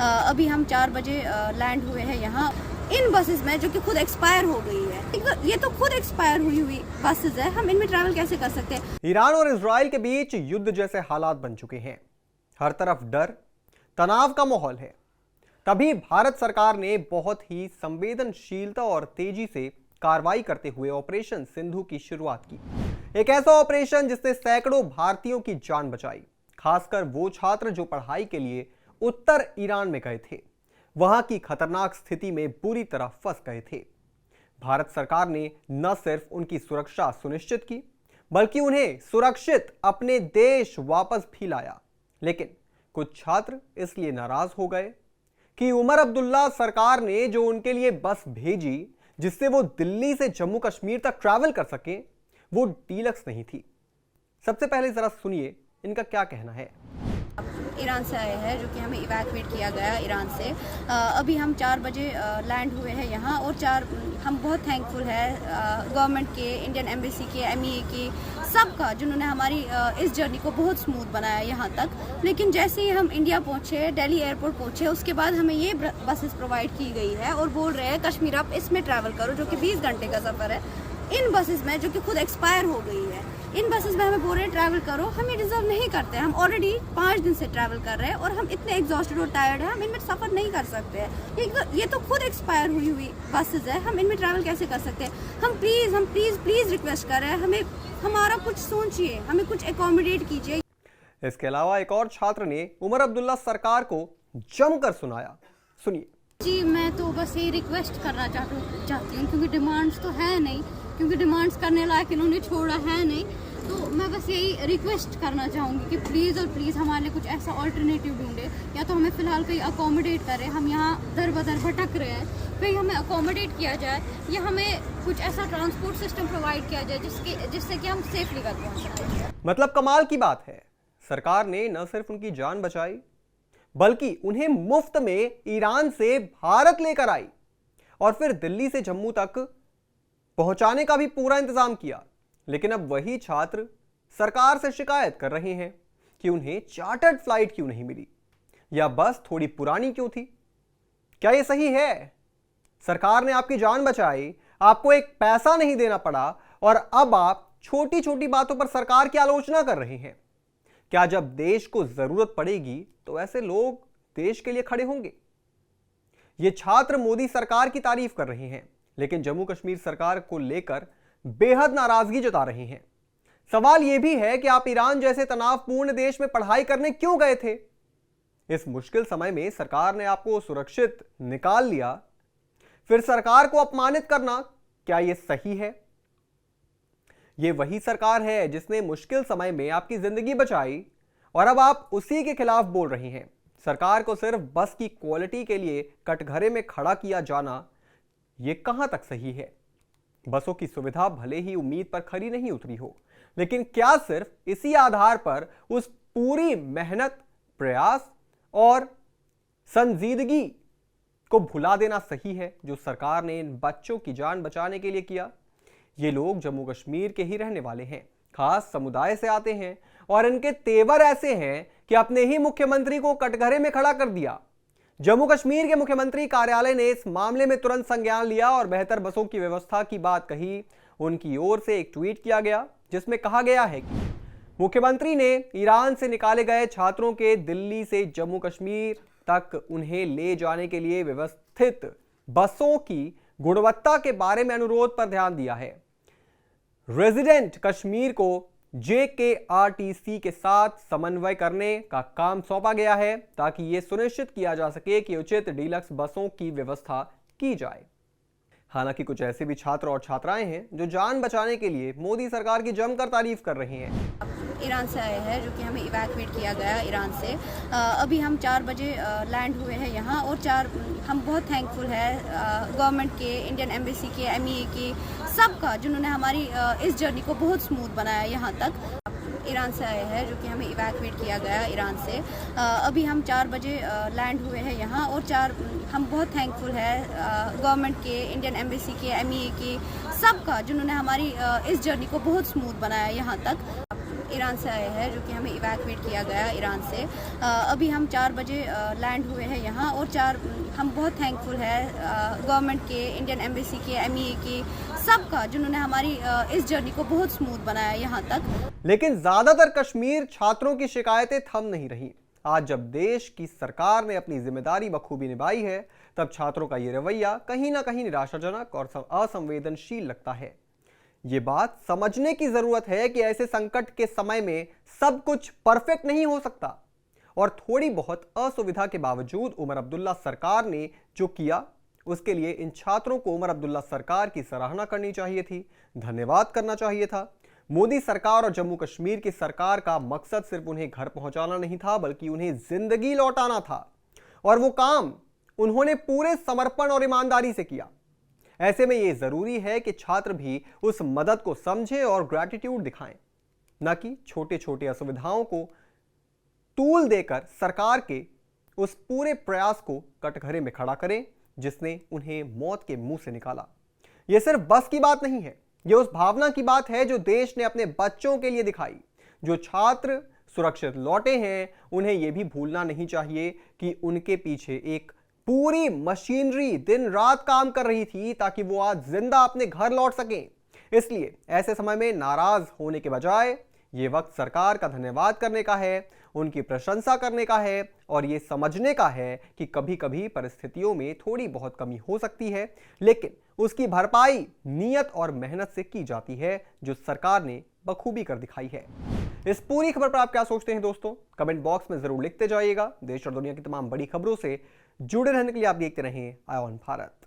अभी हम 4 बजे लैंड हुए हैं यहाँ इन बसेस में, जो कि खुद एक्सपायर हो गई है। ये तो खुद एक्सपायर हुई बसेस है, हम इनमें ट्रैवल कैसे कर सकते हैं? ईरान और इजराइल के बीच युद्ध जैसे हालात बन चुके हैं। हर तरफ डर, तनाव का माहौल है। तभी भारत सरकार ने बहुत ही संवेदनशीलता और तेजी से कार्रवाई करते हुए ऑपरेशन सिंधु की शुरुआत की। एक ऐसा ऑपरेशन जिसने सैकड़ों भारतीयों की जान बचाई, खासकर वो छात्र जो पढ़ाई के लिए उत्तर ईरान में गए थे, वहां की खतरनाक स्थिति में बुरी तरह फंस गए थे। भारत सरकार ने न सिर्फ उनकी सुरक्षा सुनिश्चित की, बल्कि उन्हें सुरक्षित अपने देश वापस भी लाया। लेकिन कुछ छात्र इसलिए नाराज हो गए कि उमर अब्दुल्ला सरकार ने जो उनके लिए बस भेजी जिससे वो दिल्ली से जम्मू कश्मीर तक ट्रैवल कर सके, वो डीलक्स नहीं थी। सबसे पहले जरा सुनिए इनका क्या कहना है। ईरान से आए हैं, जो कि हमें इवैक्यूएट किया गया ईरान से। अभी हम 4 बजे लैंड हुए हैं यहाँ, और हम बहुत थैंकफुल है गवर्नमेंट के, इंडियन एम्बेसी के, MEA की, सबका, जिन्होंने हमारी इस जर्नी को बहुत स्मूथ बनाया यहाँ तक। लेकिन जैसे ही हम इंडिया पहुँचे, दिल्ली एयरपोर्ट पहुँचे, उसके बाद हमें ये बसेस प्रोवाइड की गई है और बोल रहे हैं कश्मीर आप इसमें ट्रैवल करो, जो कि 20 घंटे का सफ़र है इन बसेस में, जो कि खुद एक्सपायर हो गई है। इन बसेस में हमें बोल रहे हैं ट्रैवल करो, हम ये डिजर्व नहीं करते। हम ऑलरेडी 5 दिन से ट्रैवल कर रहे हैं और हम इतने एग्जॉस्टेड और टायर्ड हैं, हम इनमें सफ़र नहीं कर सकते हैं। ये तो खुद एक्सपायर हुई बसेस है, हम इनमें ट्रैवल कैसे कर सकते हैं? हम प्लीज़ रिक्वेस्ट कर रहे हैं, हमें हमारा कुछ सोचिए, हमें कुछ एकोमोडेट कीजिए। इसके अलावा एक और छात्र ने उमर अब्दुल्ला सरकार को जमकर सुनाया। सुनिए। जी, मैं तो बस ये रिक्वेस्ट करना चाहती हूँ, क्योंकि डिमांड्स तो है नहीं, क्योंकि डिमांड्स करने लायक इन्होंने छोड़ा है नहीं। तो मैं बस यही रिक्वेस्ट करना चाहूँगी कि प्लीज़ और प्लीज़ हमारे लिए कुछ ऐसा ऑल्टरनेटिव ढूंढे, या तो हमें फ़िलहाल कहीं अकोमोडेट करें। हम यहाँ दर बदर भटक रहे हैं, कहीं हमें अकोमोडेट किया जाए, या हमें कुछ ऐसा ट्रांसपोर्ट सिस्टम प्रोवाइड किया जाए जिससे कि हम सेफली घर पहुँच सकें। मतलब कमाल की बात है, सरकार ने न सिर्फ उनकी जान बचाई, बल्कि उन्हें मुफ्त में ईरान से भारत लेकर आई और फिर दिल्ली से जम्मू तक पहुंचाने का भी पूरा इंतजाम किया। लेकिन अब वही छात्र सरकार से शिकायत कर रहे हैं कि उन्हें चार्टर्ड फ्लाइट क्यों नहीं मिली, या बस थोड़ी पुरानी क्यों थी। क्या यह सही है? सरकार ने आपकी जान बचाई, आपको एक पैसा नहीं देना पड़ा, और अब आप छोटी छोटी बातों पर सरकार की आलोचना कर रहे हैं। क्या जब देश को जरूरत पड़ेगी तो ऐसे लोग देश के लिए खड़े होंगे? ये छात्र मोदी सरकार की तारीफ कर रहे हैं, लेकिन जम्मू कश्मीर सरकार को लेकर बेहद नाराजगी जता रहे हैं। सवाल यह भी है कि आप ईरान जैसे तनावपूर्ण देश में पढ़ाई करने क्यों गए थे? इस मुश्किल समय में सरकार ने आपको सुरक्षित निकाल लिया, फिर सरकार को अपमानित करना, क्या यह सही है? यह वही सरकार है जिसने मुश्किल समय में आपकी जिंदगी बचाई, और अब आप उसी के खिलाफ बोल रहे हैं। सरकार को सिर्फ बस की क्वालिटी के लिए कटघरे में खड़ा किया जाना, यह कहां तक सही है? बसों की सुविधा भले ही उम्मीद पर खरी नहीं उतरी हो, लेकिन क्या सिर्फ इसी आधार पर उस पूरी मेहनत, प्रयास और संजीदगी को भुला देना सही है जो सरकार ने इन बच्चों की जान बचाने के लिए किया? ये लोग जम्मू कश्मीर के ही रहने वाले हैं, खास समुदाय से आते हैं, और इनके तेवर ऐसे हैं कि अपने ही मुख्यमंत्री को कटघरे में खड़ा कर दिया। जम्मू कश्मीर के मुख्यमंत्री कार्यालय ने इस मामले में तुरंत संज्ञान लिया और बेहतर बसों की व्यवस्था की बात कही। उनकी ओर से एक ट्वीट किया गया जिसमें कहा गया है कि मुख्यमंत्री ने ईरान से निकाले गए छात्रों के दिल्ली से जम्मू कश्मीर तक उन्हें ले जाने के लिए व्यवस्थित बसों की गुणवत्ता के बारे में अनुरोध पर ध्यान दिया है। रेजिडेंट कश्मीर को JKRTC के साथ समन्वय करने का काम सौंपा गया है, ताकि यह सुनिश्चित किया जा सके कि उचित डीलक्स बसों की व्यवस्था की जाए। हालांकि कुछ ऐसे भी छात्र और छात्राएं हैं जो जान बचाने के लिए मोदी सरकार की जमकर तारीफ कर रहे हैं। ईरान से आए हैं, जो कि हमें इवैक्यूएट किया गया ईरान से। अभी हम 4 बजे लैंड हुए हैं यहाँ, और हम बहुत थैंकफुल है गवर्नमेंट के, इंडियन एम्बेसी के, MEA की, सबका, जिन्होंने हमारी इस जर्नी को बहुत स्मूथ बनाया यहाँ तक। ईरान से आए हैं, जो कि हमें इवैक्यूएट किया गया ईरान से। अभी हम 4 बजे लैंड हुए हैं यहाँ, और हम बहुत थैंकफुल है गवर्नमेंट के, इंडियन एम्बेसी के, MEA की, सबका, जिन्होंने हमारी इस जर्नी को बहुत स्मूथ बनाया यहाँ तक। ईरान से आए हैं, जो कि हमें इवैक्यूएट किया गया ईरान से। अभी हम 4 बजे लैंड हुए हैं यहाँ, और हम बहुत थैंकफुल है गवर्नमेंट के, इंडियन एम्बेसी के, MEA के, सबका, जिन्होंने हमारी इस जर्नी को बहुत स्मूथ बनाया यहाँ तक। लेकिन ज्यादातर कश्मीर छात्रों की शिकायतें थम नहीं रही। आज जब देश की सरकार ने अपनी जिम्मेदारी बखूबी निभाई है, तब छात्रों का ये रवैया कहीं ना कहीं निराशाजनक और असंवेदनशील लगता है। ये बात समझने की जरूरत है कि ऐसे संकट के समय में सब कुछ परफेक्ट नहीं हो सकता, और थोड़ी बहुत असुविधा के बावजूद उमर अब्दुल्ला सरकार ने जो किया, उसके लिए इन छात्रों को उमर अब्दुल्ला सरकार की सराहना करनी चाहिए थी, धन्यवाद करना चाहिए था। मोदी सरकार और जम्मू कश्मीर की सरकार का मकसद सिर्फ उन्हें घर पहुंचाना नहीं था, बल्कि उन्हें जिंदगी लौटाना था, और वो काम उन्होंने पूरे समर्पण और ईमानदारी से किया। ऐसे में यह जरूरी है कि छात्र भी उस मदद को समझें और ग्रैटिट्यूड दिखाएं, न कि छोटे छोटे असुविधाओं को तूल देकर सरकार के उस पूरे प्रयास को कटघरे में खड़ा करें जिसने उन्हें मौत के मुंह से निकाला। यह सिर्फ बस की बात नहीं है, यह उस भावना की बात है जो देश ने अपने बच्चों के लिए दिखाई। जो छात्र सुरक्षित लौटे हैं, उन्हें यह भी भूलना नहीं चाहिए कि उनके पीछे एक पूरी मशीनरी दिन रात काम कर रही थी ताकि वो आज जिंदा अपने घर लौट सकें। इसलिए ऐसे समय में नाराज होने के बजाय ये वक्त सरकार का धन्यवाद करने का है, उनकी प्रशंसा करने का है, और ये समझने का है कि कभी कभी परिस्थितियों में थोड़ी बहुत कमी हो सकती है, लेकिन उसकी भरपाई नियत और मेहनत से की जाती है, जो सरकार ने बखूबी कर दिखाई है। इस पूरी खबर पर आप क्या सोचते हैं दोस्तों? कमेंट बॉक्स में जरूर लिखते जाइएगा। देश और दुनिया की तमाम बड़ी खबरों से जुड़े रहने के लिए आप देखते रहें आय ऑन भारत।